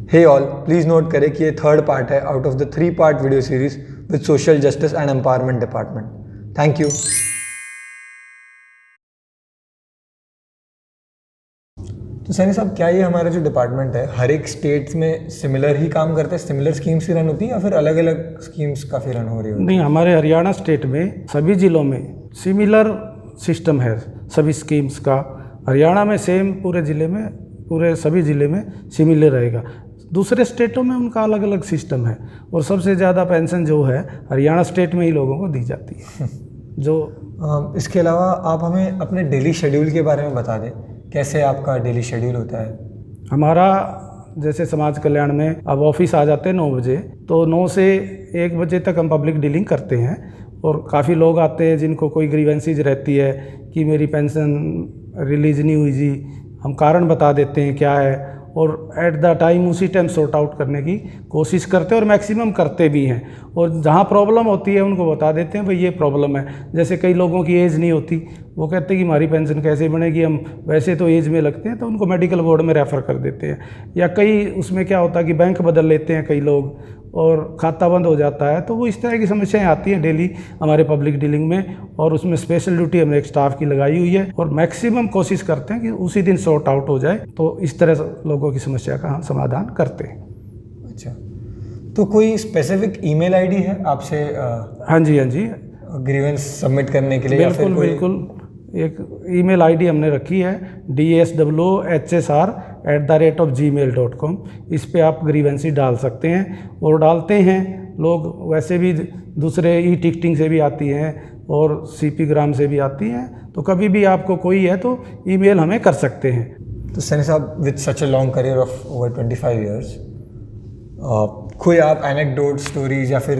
Hey all, please note करें कि ये थर्ड पार्ट है out of the 3 part video series with social justice and empowerment department. Thank you. तो सैनी साहब, क्या ये हमारा जो डिपार्टमेंट है हर एक स्टेट में सिमिलर ही काम करते हैं, सिमिलर स्कीम्स ही रन होती है या फिर अलग अलग स्कीम्स काफ़ी रन हो रही होती है? नहीं, हमारे हरियाणा स्टेट में सभी ज़िलों में सिमिलर सिस्टम है सभी स्कीम्स का। हरियाणा में सेम पूरे ज़िले में, पूरे सभी ज़िले में सिमिलर रहेगा। दूसरे स्टेटों में उनका अलग अलग सिस्टम है और सबसे ज़्यादा पेंशन जो है हरियाणा स्टेट में ही लोगों को दी जाती है। जो इसके अलावा आप हमें अपने डेली शेड्यूल के बारे में बता दें, कैसे आपका डेली शेड्यूल होता है? हमारा जैसे समाज कल्याण में अब ऑफिस आ जाते हैं 9 बजे, तो 9 से 1 बजे तक हम पब्लिक डीलिंग करते हैं और काफ़ी लोग आते हैं जिनको कोई ग्रीवेंसीज रहती है कि मेरी पेंशन रिलीज नहीं हुई जी, हम कारण बता देते हैं क्या है और एट द टाइम उसी टाइम सॉर्ट आउट करने की कोशिश करते हैं और मैक्सिमम करते भी हैं। और जहाँ प्रॉब्लम होती है उनको बता देते हैं भाई ये प्रॉब्लम है। जैसे कई लोगों की एज नहीं होती, वो कहते हैं कि हमारी पेंशन कैसे बनेगी, हम वैसे तो एज में लगते हैं, तो उनको मेडिकल बोर्ड में रेफ़र कर देते हैं। या कई उसमें क्या होता है कि बैंक बदल लेते हैं कई लोग और खाता बंद हो जाता है, तो वो इस तरह की समस्याएं आती हैं डेली हमारे पब्लिक डीलिंग में। और उसमें स्पेशल ड्यूटी हमने एक स्टाफ की लगाई हुई है और मैक्सिमम कोशिश करते हैं कि उसी दिन सॉर्ट आउट हो जाए। तो इस तरह से लोगों की समस्या का हम समाधान करते हैं। अच्छा, तो कोई स्पेसिफिक ईमेल आईडी है आपसे? हाँ जी, हाँ जी, ग्रीवेंस सबमिट करने के लिए? बिल्कुल, या फिर बिल्कुल एक ईमेल आईडी हमने रखी है dswhsr@gmail.com। इस पे आप ग्रीवेंसी डाल सकते हैं और डालते हैं लोग। वैसे भी दूसरे ई टिकटिंग से भी आती हैं और सीपी ग्राम से भी आती हैं, तो कभी भी आपको कोई है तो ईमेल हमें कर सकते हैं। तो सैनी साहब, with such a long career of over 25 years, कोई आप एनेक्डोट, स्टोरीज या फिर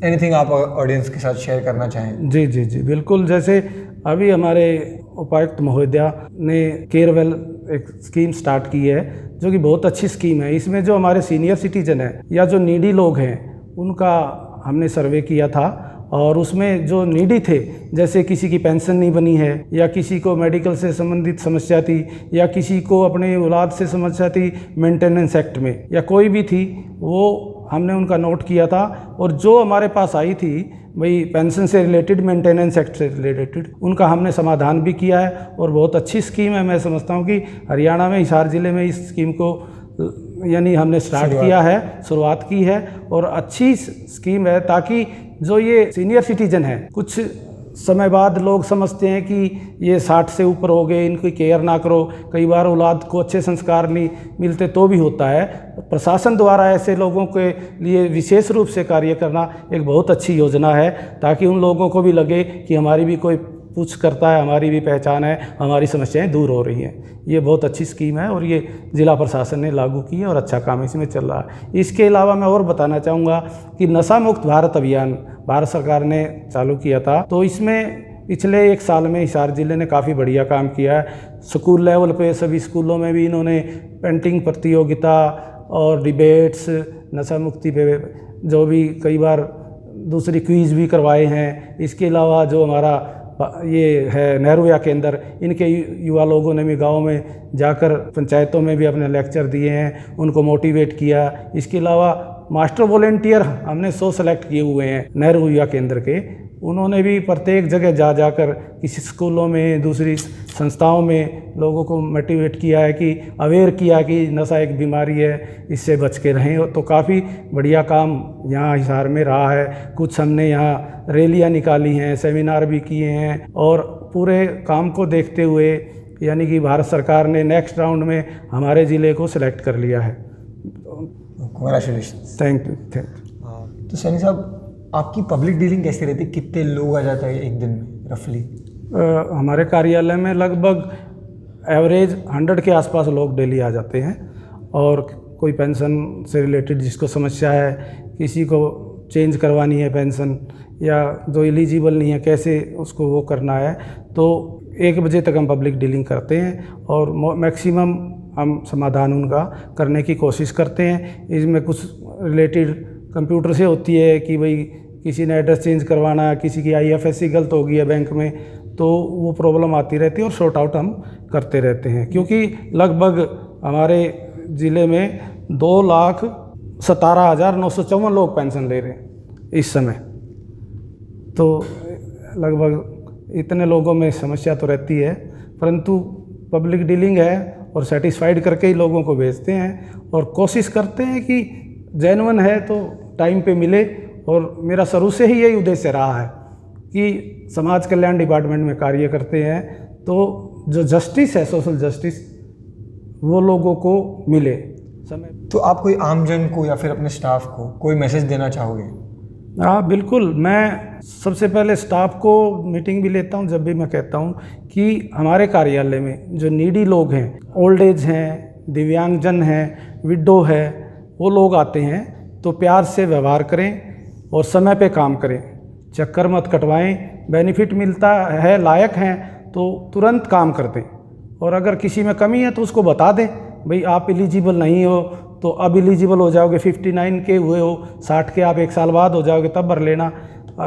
एनीथिंग आप ऑडियंस के साथ शेयर करना चाहें? जी जी जी, बिल्कुल। जैसे अभी हमारे उपायुक्त महोदया ने केयरवेल एक स्कीम स्टार्ट की है जो कि बहुत अच्छी स्कीम है। इसमें जो हमारे सीनियर सिटीजन हैं या जो नीडी लोग हैं उनका हमने सर्वे किया था और उसमें जो नीडी थे, जैसे किसी की पेंशन नहीं बनी है या किसी को मेडिकल से संबंधित समस्या थी या किसी को अपने औलाद से समस्या थी मेंटेनेंस एक्ट में या कोई भी थी, वो हमने उनका नोट किया था। और जो हमारे पास आई थी भाई पेंशन से रिलेटेड, मेंटेनेंस एक्ट से रिलेटेड, उनका हमने समाधान भी किया है और बहुत अच्छी स्कीम है। मैं समझता हूँ कि हरियाणा में हिसार ज़िले में इस स्कीम को यानी हमने स्टार्ट किया है, शुरुआत की है और अच्छी स्कीम है, ताकि जो ये सीनियर सिटीजन है, कुछ समय बाद लोग समझते हैं कि ये 60 से ऊपर हो गए, इनकी केयर ना करो, कई बार औलाद को अच्छे संस्कार नहीं मिलते तो भी होता है। प्रशासन द्वारा ऐसे लोगों के लिए विशेष रूप से कार्य करना एक बहुत अच्छी योजना है, ताकि उन लोगों को भी लगे कि हमारी भी कोई पूछ करता है, हमारी भी पहचान है, हमारी समस्याएं दूर हो रही हैं। ये बहुत अच्छी स्कीम है और ये ज़िला प्रशासन ने लागू की है और अच्छा काम इसमें चल रहा है। इसके अलावा मैं और बताना चाहूँगा कि नशा मुक्त भारत अभियान भारत सरकार ने चालू किया था, तो इसमें पिछले 1 साल में हिसार ज़िले ने काफ़ी बढ़िया काम किया है। स्कूल लेवल पे सभी स्कूलों में भी इन्होंने पेंटिंग प्रतियोगिता और डिबेट्स, नशा मुक्ति पे जो भी कई बार दूसरी क्विज़ भी करवाए हैं। इसके अलावा जो हमारा ये है नेहरू युवा केंद्र, इनके युवा लोगों ने भी गाँव में जाकर पंचायतों में भी अपने लेक्चर दिए हैं, उनको मोटिवेट किया। इसके अलावा मास्टर वॉलेंटियर हमने 100 सेलेक्ट किए हुए हैं नेहरू युवा केंद्र के, उन्होंने भी प्रत्येक जगह जाकर किसी स्कूलों में, दूसरी संस्थाओं में लोगों को मोटिवेट किया है, कि अवेयर किया कि नशा एक बीमारी है, इससे बच के रहें। तो काफ़ी बढ़िया काम यहाँ हिसार में रहा है। कुछ हमने यहाँ रैलियाँ निकाली हैं, सेमिनार भी किए हैं और पूरे काम को देखते हुए यानी कि भारत सरकार ने नेक्स्ट राउंड में हमारे ज़िले को सिलेक्ट कर लिया है। कांग्रेचुलेशन। Thank you. तो सैनी साहब, आपकी पब्लिक डीलिंग कैसी रहती है? कितने लोग आ जाते हैं एक दिन में रफली? हमारे कार्यालय में लगभग एवरेज 100 के आसपास लोग डेली आ जाते हैं और कोई पेंशन से रिलेटेड जिसको समस्या है, किसी को चेंज करवानी है पेंशन, या जो एलिजिबल नहीं है कैसे उसको वो करना है, तो 1 बजे तक हम पब्लिक डीलिंग करते हैं और मैक्सिमम हम समाधान उनका करने की कोशिश करते हैं। इसमें कुछ रिलेटेड कंप्यूटर से होती है कि भाई किसी ने एड्रेस चेंज करवाना, किसी की IFSC गलत हो गई है बैंक में, तो वो प्रॉब्लम आती रहती है और सॉर्ट आउट हम करते रहते हैं। क्योंकि लगभग हमारे ज़िले में 2,17,954 लोग पेंशन ले रहे हैं इस समय। तो लगभग इतने लोगों में समस्या तो रहती है, परंतु पब्लिक डीलिंग है और सेटिस्फाइड करके ही लोगों को भेजते हैं और कोशिश करते हैं कि जेन्युइन है तो टाइम पे मिले। और मेरा शुरू से ही यही उद्देश्य रहा है कि समाज कल्याण डिपार्टमेंट में कार्य करते हैं तो जो जस्टिस है, सोशल जस्टिस, वो लोगों को मिले समय। तो आप कोई आमजन को या फिर अपने स्टाफ को कोई मैसेज देना चाहोगे? हाँ बिल्कुल, मैं सबसे पहले स्टाफ को मीटिंग भी लेता हूँ जब भी मैं कहता हूँ कि हमारे कार्यालय में जो नीडी लोग हैं, ओल्ड एज हैं, दिव्यांगजन हैं, विडो है, वो लोग आते हैं तो प्यार से व्यवहार करें और समय पे काम करें, चक्कर मत कटवाएं। बेनिफिट मिलता है, लायक हैं तो तुरंत काम कर दें। और अगर किसी में कमी है तो उसको बता दें, भाई आप एलिजिबल नहीं हो तो अब एलिजिबल हो जाओगे, 59 के हुए हो, 60 के आप 1 साल बाद हो जाओगे, तब भर लेना।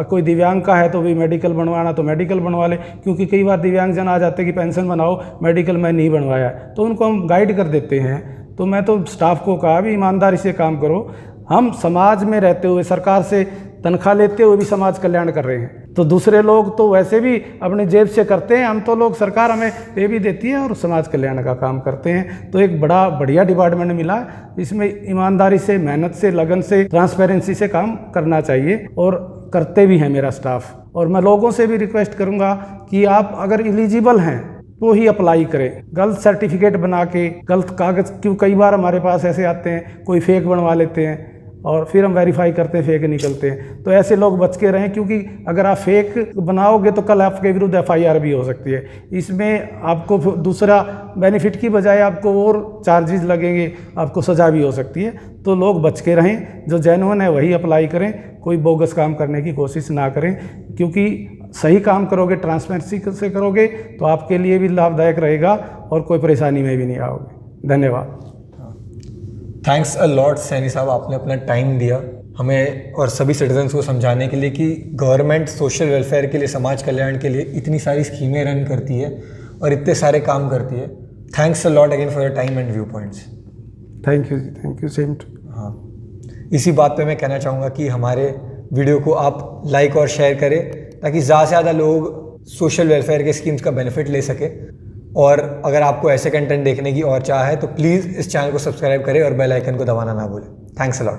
कोई दिव्यांग का है तो भी मेडिकल बनवाना तो मेडिकल बनवा ले, क्योंकि कई बार दिव्यांगजन आ जाते हैं कि पेंशन बनाओ, मेडिकल मैं नहीं बनवाया, तो उनको हम गाइड कर देते हैं। तो मैं तो स्टाफ को कहा भी ईमानदारी से काम करो। हम समाज में रहते हुए, सरकार से तनख्वाह लेते हुए भी समाज कल्याण कर रहे हैं, तो दूसरे लोग तो वैसे भी अपने जेब से करते हैं, हम तो लोग, सरकार हमें पे भी देती है और समाज कल्याण का काम करते हैं। तो एक बड़ा बढ़िया डिपार्टमेंट मिला, इसमें ईमानदारी से, मेहनत से, लगन से, ट्रांसपेरेंसी से काम करना चाहिए और करते भी हैं मेरा स्टाफ। और मैं लोगों से भी रिक्वेस्ट करूँगा कि आप अगर एलिजिबल हैं तो ही अप्लाई करें। गलत सर्टिफिकेट बना के, गलत कागज़, क्यों कई बार हमारे पास ऐसे आते हैं, कोई फेक बनवा लेते हैं और फिर हम वेरीफाई करते हैं, फेक निकलते हैं। तो ऐसे लोग बच के रहें, क्योंकि अगर आप फेक बनाओगे तो कल आपके विरुद्ध FIR भी हो सकती है। इसमें आपको दूसरा बेनिफिट की बजाय आपको और चार्जेस लगेंगे, आपको सज़ा भी हो सकती है। तो लोग बच के रहें, जो जेन्युइन है वही अप्लाई करें, कोई बोगस काम करने की कोशिश ना करें, क्योंकि सही काम करोगे, ट्रांसपेरेंसी से करोगे तो आपके लिए भी लाभदायक रहेगा और कोई परेशानी में भी नहीं आओगे। धन्यवाद। थैंक्स अ लॉट सैनी साहब, आपने अपना टाइम दिया हमें और सभी सिटीजन्स को समझाने के लिए कि गवर्नमेंट सोशल वेलफेयर के लिए, समाज कल्याण के लिए इतनी सारी स्कीमें रन करती है और इतने सारे काम करती है। Thanks a lot again for your time and view points. Thank you same to. हाँ, इसी बात पे मैं कहना चाहूँगा कि हमारे वीडियो को आप लाइक और शेयर करें ताकि ज़्यादा से ज़्यादा लोग सोशल वेलफेयर के स्कीम्स का बेनिफिट ले सके। और अगर आपको ऐसे कंटेंट देखने की और चाह है तो प्लीज़ इस चैनल को सब्सक्राइब करें और बेल आइकन को दबाना ना भूलें। Thanks a lot.